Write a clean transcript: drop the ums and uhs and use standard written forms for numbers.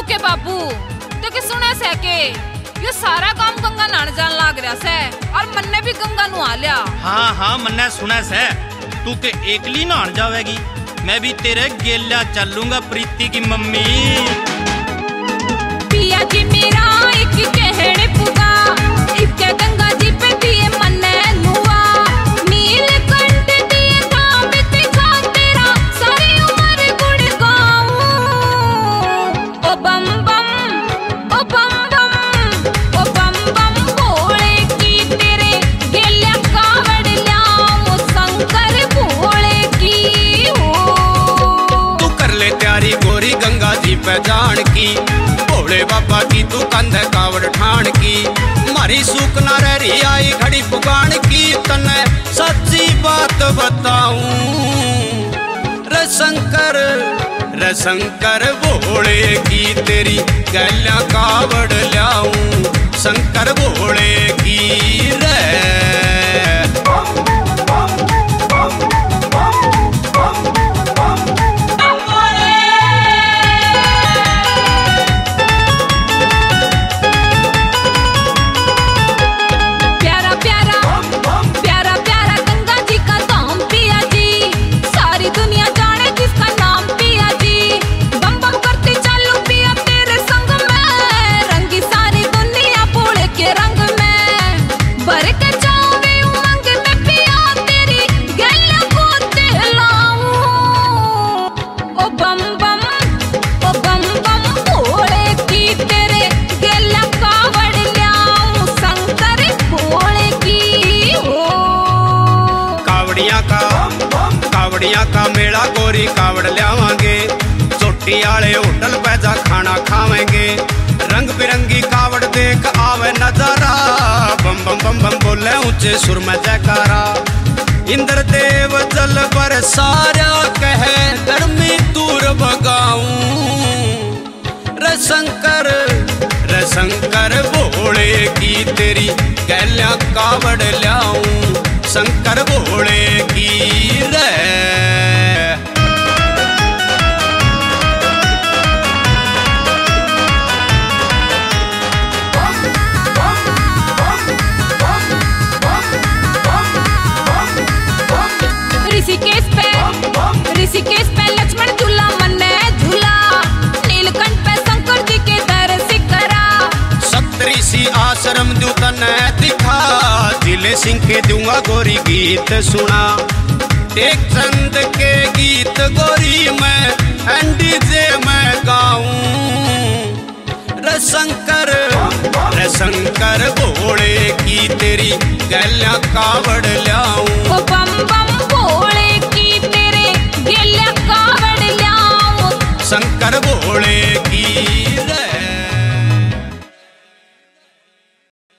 लुके बाबू तो के सुने से के ये सारा काम गंगा नहाने जान लाग रहा से और मन्ने भी गंगा नुआ लिया। हाँ हाँ मन्ने सुने से तू के एकली नहान जावेगी, मैं भी तेरे गेल्या चलूंगा प्रीति की मम्मी। पिया जी मेरा एक कहने पुगा इसके गंगा जी पे दिए मन्ने नुआ नीलकंठ दिए धाम पे खा तेरा सारी उम्र गुड़ गाऊं। ओ बम बम ओ बम बम ओ बम बम भोले की तेरे गेल्या कावड़ ल्याऊं शंकर भोले की हो। तू कर ले तैयारी गोरी गंगा जी पे जान की, भोले बाबा की तू कंध कावड़ ठान की, मारी सूख ना रही आई घड़ी पुगान की, तने सच्ची बात बताऊं रे शंकर भोले की तेरी गैल्या कावड़ ल्याऊं शंकर भोले की रे। कावड़िया का मेला गोरी कावड़ लियावांगे, चोटी आले होटल पैजा खाना खावेंगे, रंग बिरंगी कावड़ देख आवे नजारा, बम बम बम बम बोले ऊंचे सुर में जयकारा। इंद्र देव जल बरसाया कहे गर्मी दूर भगाऊं रे शंकर भोले की तेरी गैल्या कावड़ ल्याऊं शंकर भोले की रे। ऋषिकेश पे लक्ष्मण झूला मन्ने झूला नीलकंठ पे शंकर जी के दर्शन करा, सप्तऋषि आश्रम दूं तने दिखा, जिले सिंह के दूंगा गोरी गीत सुना, एक चंद के गीत गोरी मैं एनडीजे में गाऊं रे शंकर भोले की तेरी गैल्या कावड़ ल्याऊं ओ बम बम भोले की तेरे गेल्या कावड़ ल्याऊं शंकर भोले की रे।